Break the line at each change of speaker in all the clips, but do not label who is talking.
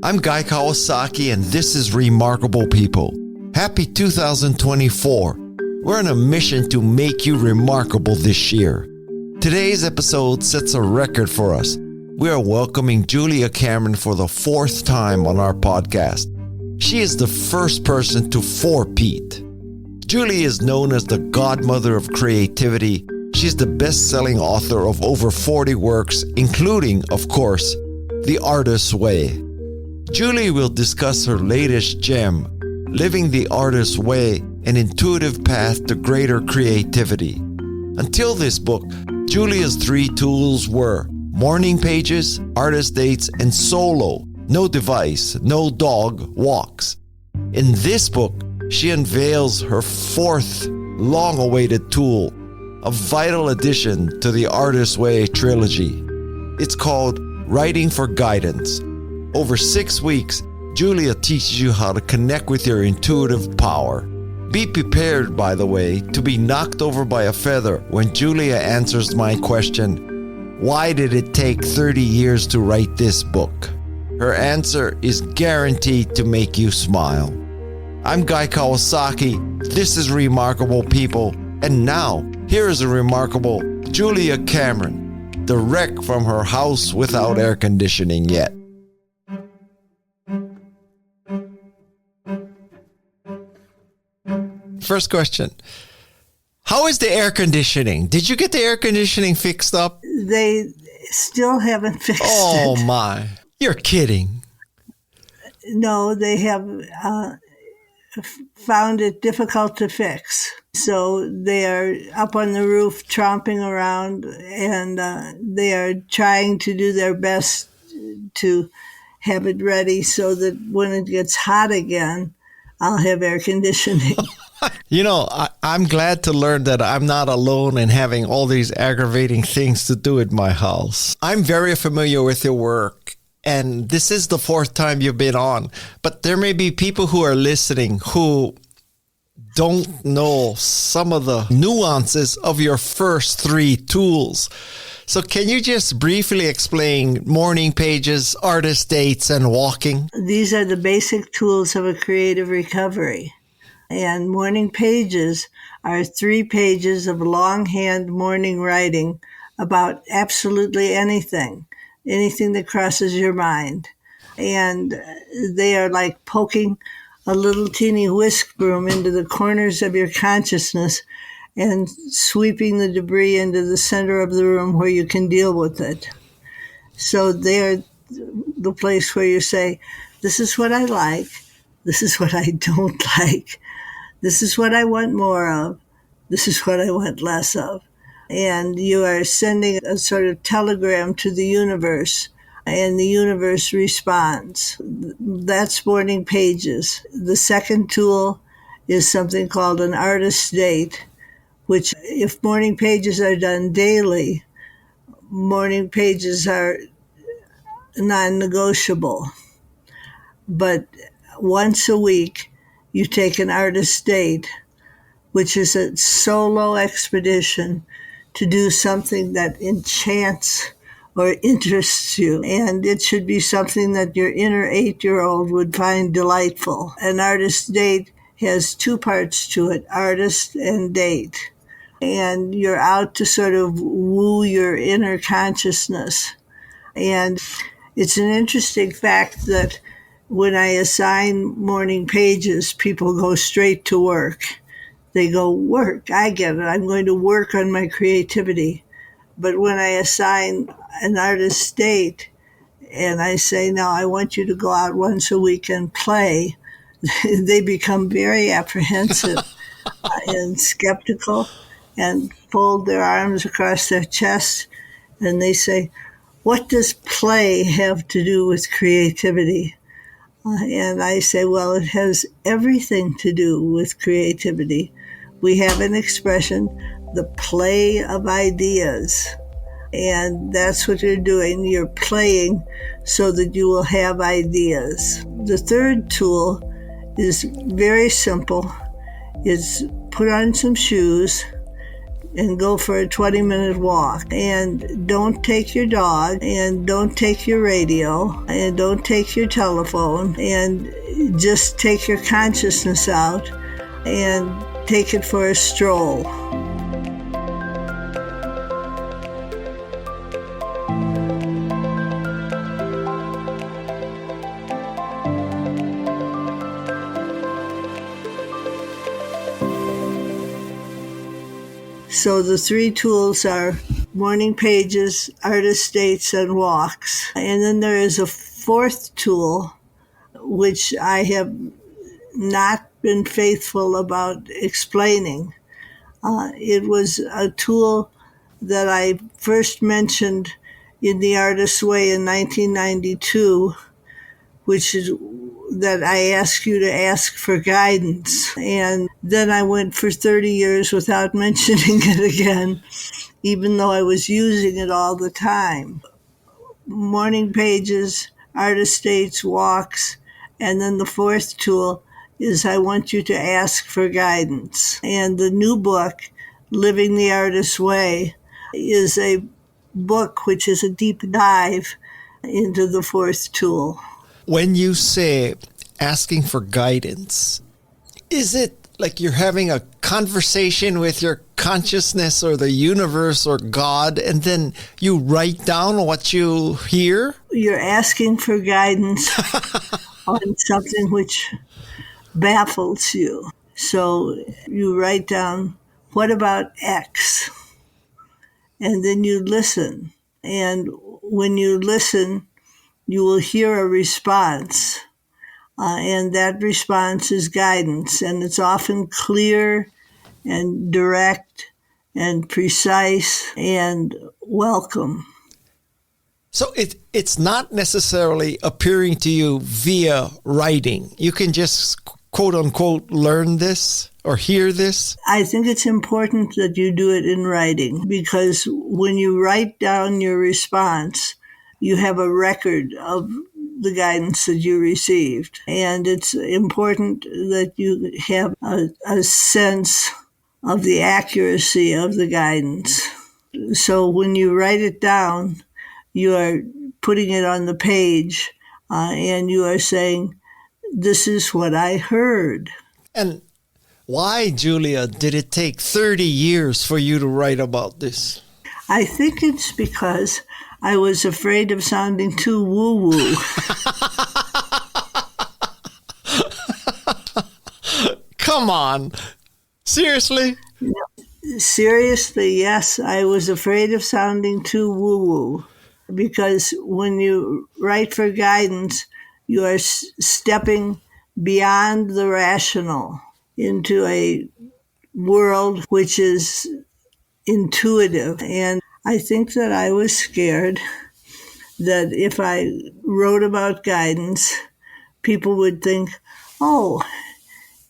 I'm Guy Kawasaki, and this is Remarkable People. Happy 2024. We're on a mission to make you remarkable this year. Today's episode sets a record for us. We are welcoming Julia Cameron for the fourth time on our podcast. She is the first person to four-peat. Julia is known as the godmother of creativity. She's the best-selling author of over 40 works, including, of course, The Artist's Way. Julie will discuss her latest gem, Living the Artist's Way, an intuitive path to greater creativity. Until this book, Julia's three tools were morning pages, artist dates, and solo, no device, no dog walks. In this book, she unveils her fourth long-awaited tool, a vital addition to the Artist's Way trilogy. It's called Writing for Guidance. Over 6 weeks, Julia teaches you how to connect with your intuitive power. Be prepared, by the way, to be knocked over by a feather when Julia answers my question, why did it take 30 years to write this book? Her answer is guaranteed to make you smile. I'm Guy Kawasaki, this is Remarkable People, and now, here is a remarkable Julia Cameron, direct from her house without air conditioning yet. First question. How is the air conditioning? Did you get the air conditioning fixed up?
They still haven't fixed it.
Oh my. You're kidding.
No, they have found it difficult to fix. So they are up on the roof tromping around, and they are trying to do their best to have it ready so that when it gets hot again, I'll have air conditioning.
You know, I'm glad to learn that I'm not alone in having all these aggravating things to do in my house. I'm very familiar with your work, and this is the fourth time you've been on. But there may be people who are listening who don't know some of the nuances of your first three tools. So can you just briefly explain morning pages, artist dates, and walking?
These are the basic tools of a creative recovery. And morning pages are 3 pages of longhand morning writing about absolutely anything that crosses your mind. And they are like poking a little teeny whisk broom into the corners of your consciousness and sweeping the debris into the center of the room where you can deal with it. So they're the place where you say, this is what I like, this is what I don't like. This is what I want more of. This is what I want less of. And you are sending a sort of telegram to the universe, and the universe responds. That's morning pages. The second tool is something called an artist date, which if morning pages are done daily, morning pages are non-negotiable. But once a week, you take an artist date, which is a solo expedition to do something that enchants or interests you. And it should be something that your inner 8-year-old would find delightful. An artist date has 2 parts to it, artist and date. And you're out to sort of woo your inner consciousness. And it's an interesting fact that when I assign morning pages, people go straight to work. They go, work, I get it. I'm going to work on my creativity. But when I assign an artist's date and I say, now I want you to go out once a week and play, they become very apprehensive and skeptical and fold their arms across their chest. And they say, what does play have to do with creativity? And I say, well, it has everything to do with creativity. We have an expression, the play of ideas. And that's what you're doing. You're playing so that you will have ideas. The third tool is very simple. It's put on some shoes, and go for a 20-minute walk. And don't take your dog, and don't take your radio, and don't take your telephone, and just take your consciousness out and take it for a stroll. So the three tools are morning pages, artist states, and walks. And then there is a fourth tool, which I have not been faithful about explaining. It was a tool that I first mentioned in The Artist's Way in 1992, which is that I ask you to ask for guidance. And then I went for 30 years without mentioning it again, even though I was using it all the time. Morning pages, artist states, walks, and then the fourth tool is I want you to ask for guidance. And the new book, Living the Artist's Way, is a book which is a deep dive into the fourth tool.
When you say asking for guidance, is it like you're having a conversation with your consciousness or the universe or God, and then you write down what you hear?
You're asking for guidance on something which baffles you. So you write down, what about X? And then you listen. And when you listen, you will hear a response. And that response is guidance. And it's often clear and direct and precise and welcome.
So it's not necessarily appearing to you via writing. You can just, quote unquote, learn this or hear this.
I think it's important that you do it in writing, because when you write down your response, you have a record of the guidance that you received. And it's important that you have a sense of the accuracy of the guidance. So when you write it down, you are putting it on the page, and you are saying, this is what I heard.
And why, Julia, did it take 30 years for you to write about this?
I think it's because I was afraid of sounding too woo-woo.
Come on. Seriously?
Seriously, yes. I was afraid of sounding too woo-woo. Because when you write for guidance, you are stepping beyond the rational into a world which is intuitive. And I think that I was scared that if I wrote about guidance, people would think, oh,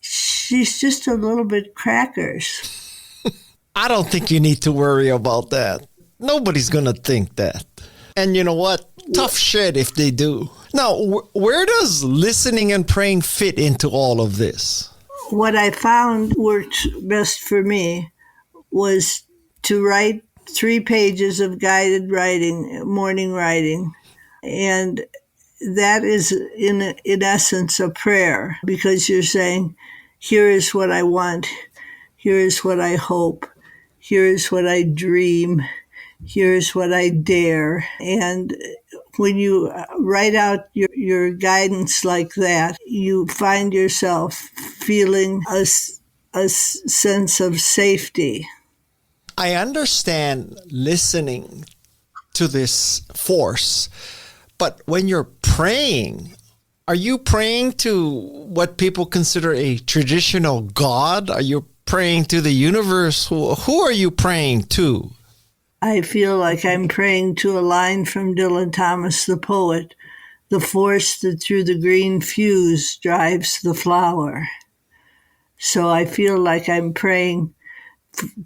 she's just a little bit crackers.
I don't think you need to worry about that. Nobody's going to think that. And you know what? Tough shit if they do. Now, where does listening and praying fit into all of this?
What I found worked best for me was to write 3 pages of guided writing, morning writing. And that is, in essence, a prayer, because you're saying, here is what I want, here is what I hope, here is what I dream, here's what I dare. And when you write out your guidance like that, you find yourself feeling a sense of safety.
I understand listening to this force, but when you're praying, are you praying to what people consider a traditional God? Are you praying to the universe? Who are you praying to?
I feel like I'm praying to a line from Dylan Thomas, the poet, the force that through the green fuse drives the flower. So I feel like I'm praying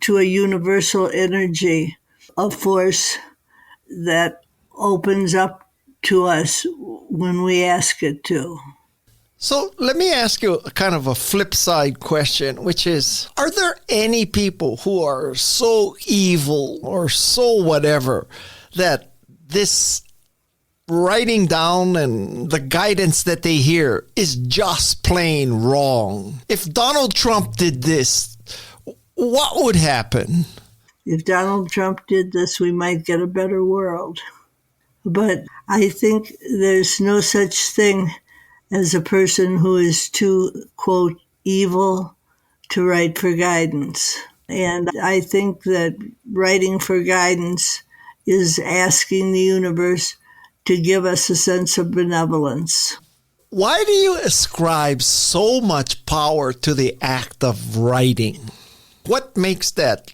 to a universal energy, a force that opens up to us when we ask it to.
So let me ask you a kind of a flip side question, which is, are there any people who are so evil or so whatever that this writing down and the guidance that they hear is just plain wrong? If Donald Trump did this, what would happen?
If Donald Trump did this, we might get a better world. But I think there's no such thing as a person who is too, quote, evil to write for guidance. And I think that writing for guidance is asking the universe to give us a sense of benevolence.
Why do you ascribe so much power to the act of writing? What makes that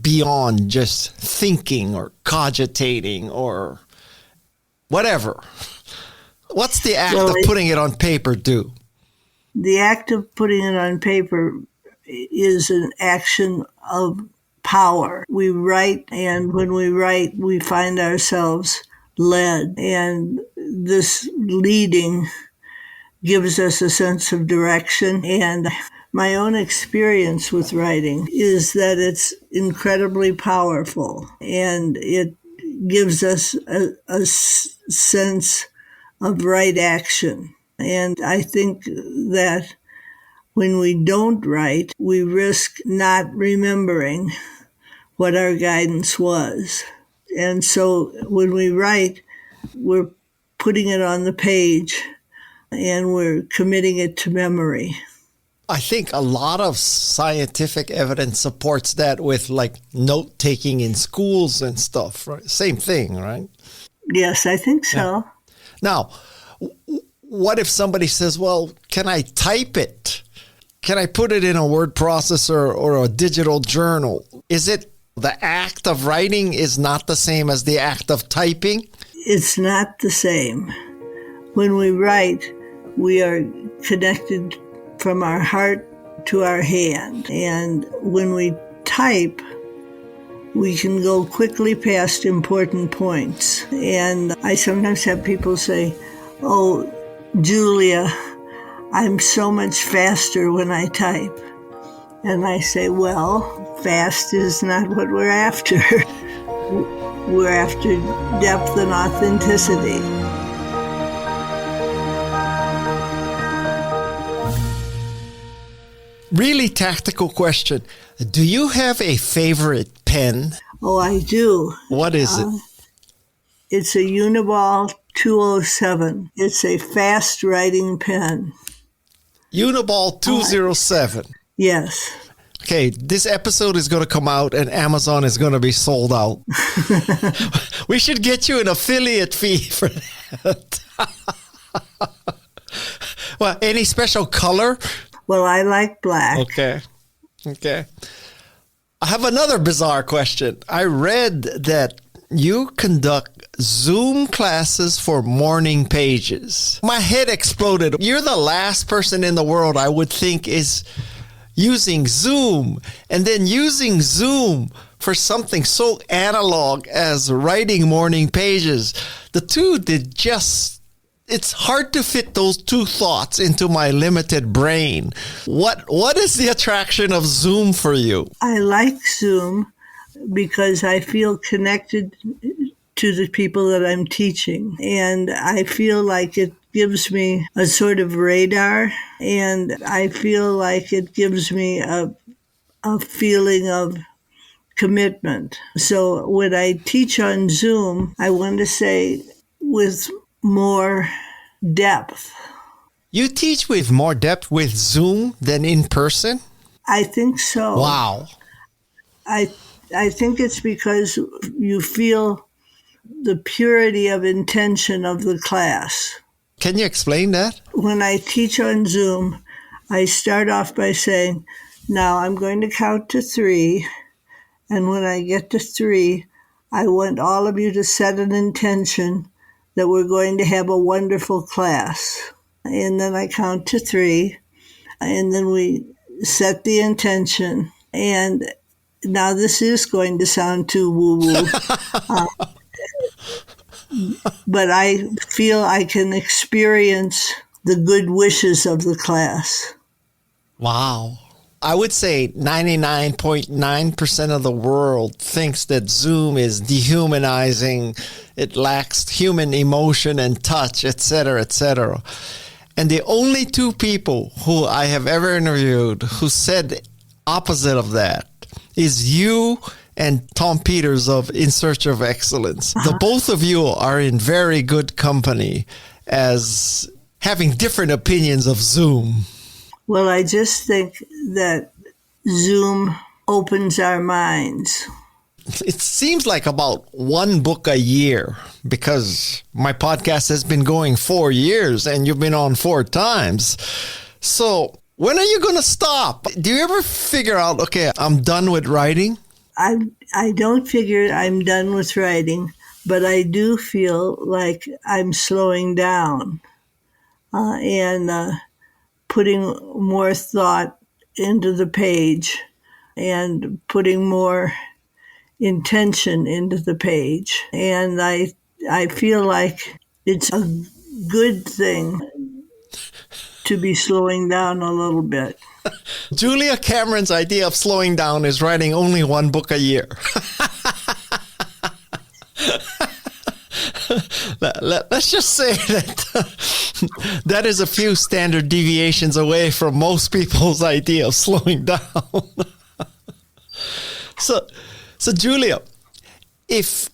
beyond just thinking or cogitating or whatever? What's the act of putting it on paper do?
The act of putting it on paper is an action of power. We write, and when we write, we find ourselves led. And this leading gives us a sense of direction. And my own experience with writing is that it's incredibly powerful, and it gives us a sense of right action. And I think that when we don't write, we risk not remembering what our guidance was. And so when we write, we're putting it on the page and we're committing it to memory.
I think a lot of scientific evidence supports that with like note taking in schools and stuff, right? Same thing, right?
Yes, I think so.
Yeah. Now, what if somebody says, well, can I type it? Can I put it in a word processor or a digital journal? Is it the act of writing is not the same as the act of typing?
It's not the same. When we write, we are connected from our heart to our hand. And when we type, we can go quickly past important points. And I sometimes have people say, oh, Julia, I'm so much faster when I type. And I say, well, fast is not what we're after. We're after depth and authenticity.
Really tactical question. Do you have a favorite pen?
Oh, I do.
What is it?
It's a Uniball 207. It's a fast writing pen.
Uniball 207.
Yes.
Okay, this episode is going to come out and Amazon is going to be sold out. We should get you an affiliate fee for that. Well, any special color?
Well, I like black.
Okay. I have another bizarre question. I read that you conduct Zoom classes for morning pages. My head exploded. You're the last person in the world I would think is using Zoom, and then using Zoom for something so analog as writing morning pages. The two it's hard to fit those two thoughts into my limited brain. What is the attraction of Zoom for you?
I like Zoom because I feel connected to the people that I'm teaching. And I feel like it gives me a sort of radar, and I feel like it gives me a feeling of commitment. So when I teach on Zoom, I want to say with more depth.
You teach with more depth with Zoom than in person?
I think so.
Wow.
I think it's because you feel the purity of intention of the class.
Can you explain that?
When I teach on Zoom, I start off by saying, now I'm going to count to 3. And when I get to 3, I want all of you to set an intention that we're going to have a wonderful class. And then I count to 3, and then we set the intention. And now this is going to sound too woo-woo, but I feel I can experience the good wishes of the class.
Wow. I would say 99.9% of the world thinks that Zoom is dehumanizing. It lacks human emotion and touch, etc., etc. And the only two people who I have ever interviewed who said opposite of that is you and Tom Peters of In Search of Excellence. The both of you are in very good company as having different opinions of Zoom.
Well, I just think that Zoom opens our minds.
It seems like about one book a year because my podcast has been going 4 years and you've been on 4 times. So when are you going to stop? Do you ever figure out, okay, I'm done with writing?
I don't figure I'm done with writing, but I do feel like I'm slowing down and putting more thought into the page and putting more intention into the page. And I feel like it's a good thing to be slowing down a little bit.
Julia Cameron's idea of slowing down is writing only one book a year. Let's just say that that is a few standard deviations away from most people's idea of slowing down. So Julia, if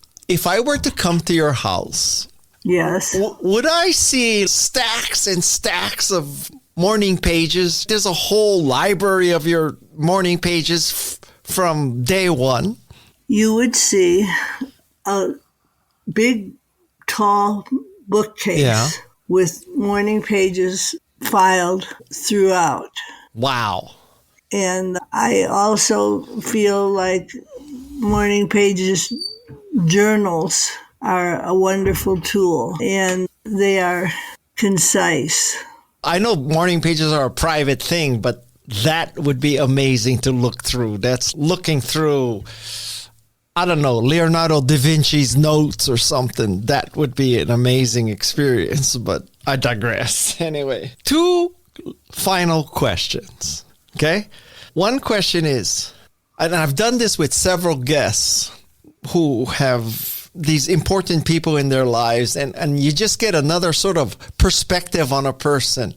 I were to come to your house,
yes,
would I see stacks and stacks of morning pages? There's a whole library of your morning pages from day one.
You would see a big, tall bookcase with morning pages filed throughout.
Wow.
And I also feel like morning pages journals are a wonderful tool, and they are concise.
I know morning pages are a private thing, but that would be amazing to look through. That's looking through, I don't know, Leonardo da Vinci's notes or something. That would be an amazing experience, but I digress. Anyway, 2 final questions, okay? One question is, and I've done this with several guests who have these important people in their lives, and you just get another sort of perspective on a person.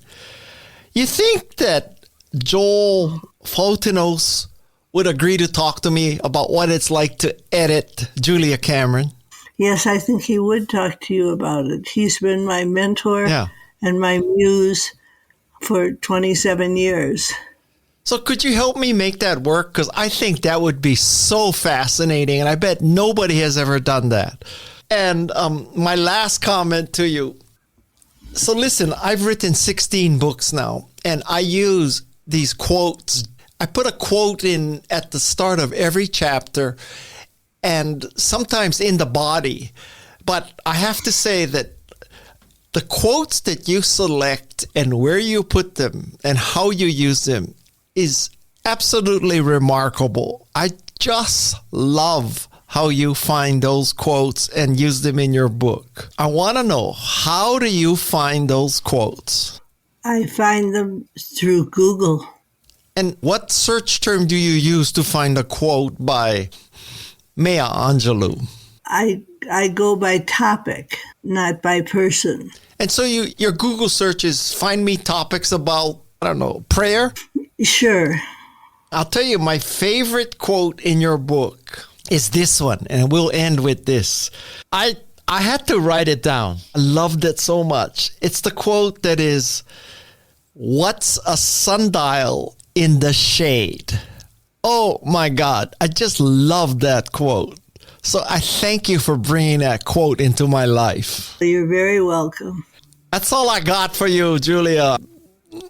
You think that Joel Fotinos would agree to talk to me about what it's like to edit Julia Cameron?
Yes, I think he would talk to you about it. He's been my mentor and my muse for 27 years.
So could you help me make that work? Because I think that would be so fascinating, and I bet nobody has ever done that. And my last comment to you. So listen, I've written 16 books now, and I use these quotes. I put a quote in at the start of every chapter and sometimes in the body. But I have to say that the quotes that you select and where you put them and how you use them is absolutely remarkable. I just love how you find those quotes and use them in your book. I want to know, how do you find those quotes?
I find them through Google.
And what search term do you use to find a quote by Maya Angelou?
I go by topic, not by person.
And so your Google search is find me topics about, I don't know, prayer?
Sure.
I'll tell you, my favorite quote in your book is this one, and we'll end with this. I had to write it down. I loved it so much. It's the quote that is, "What's a sundial in the shade?" Oh my God, I just love that quote. So I thank you for bringing that quote into my life.
You're very welcome.
That's all I got for you, Julia.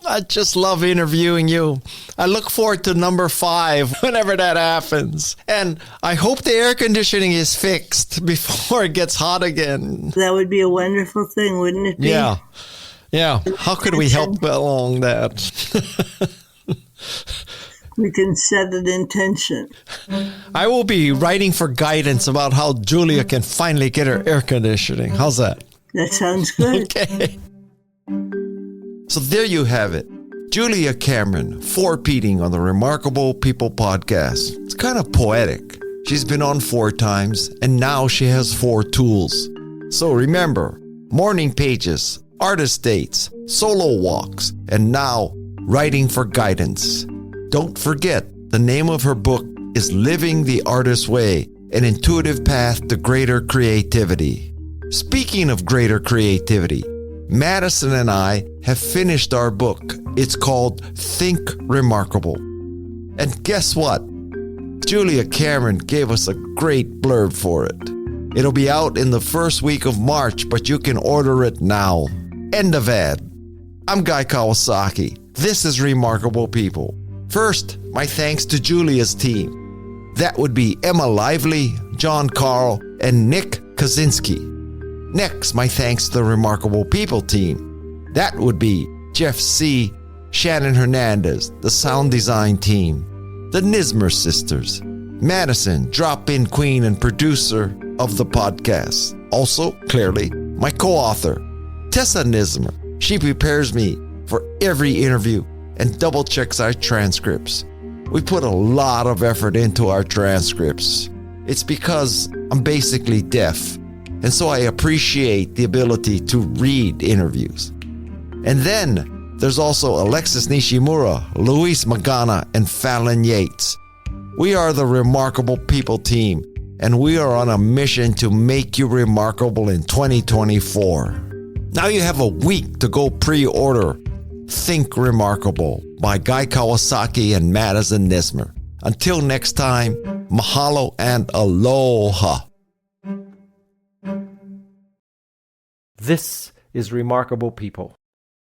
I just love interviewing you. I look forward to number 5 whenever that happens. And I hope the air conditioning is fixed before it gets hot again.
That would be a wonderful thing, wouldn't it be?
Yeah. Yeah. How could we help along that?
We can set an intention.
I will be writing for guidance about how Julia can finally get her air conditioning. How's that?
That sounds good.
Okay. So there you have it. Julia Cameron, four-peating on the Remarkable People podcast. It's kind of poetic. She's been on 4 times, and now she has 4 tools. So remember, morning pages, artist dates, solo walks, and now writing for guidance. Don't forget, the name of her book is Living the Artist's Way, an intuitive path to greater creativity. Speaking of greater creativity, Madison and I have finished our book. It's called Think Remarkable. And guess what? Julia Cameron gave us a great blurb for it. It'll be out in the first week of March, but you can order it now. End of ad. I'm Guy Kawasaki. This is Remarkable People. First, my thanks to Julia's team. That would be Emma Lively, John Carl, and Nick Kaczynski. Next, my thanks to the Remarkable People team. That would be Jeff C., Shannon Hernandez, the sound design team, the Nismer sisters, Madison, drop-in queen and producer of the podcast. Also, clearly, my co-author, Tessa Nismer. She prepares me for every interview and double-checks our transcripts. We put a lot of effort into our transcripts. It's because I'm basically deaf, and so I appreciate the ability to read interviews. And then there's also Alexis Nishimura, Luis Magana, and Fallon Yates. We are the Remarkable People team, and we are on a mission to make you remarkable in 2024. Now you have a week to go pre-order Think Remarkable by Guy Kawasaki and Madison Nismer. Until next time, mahalo and aloha.
This is Remarkable People.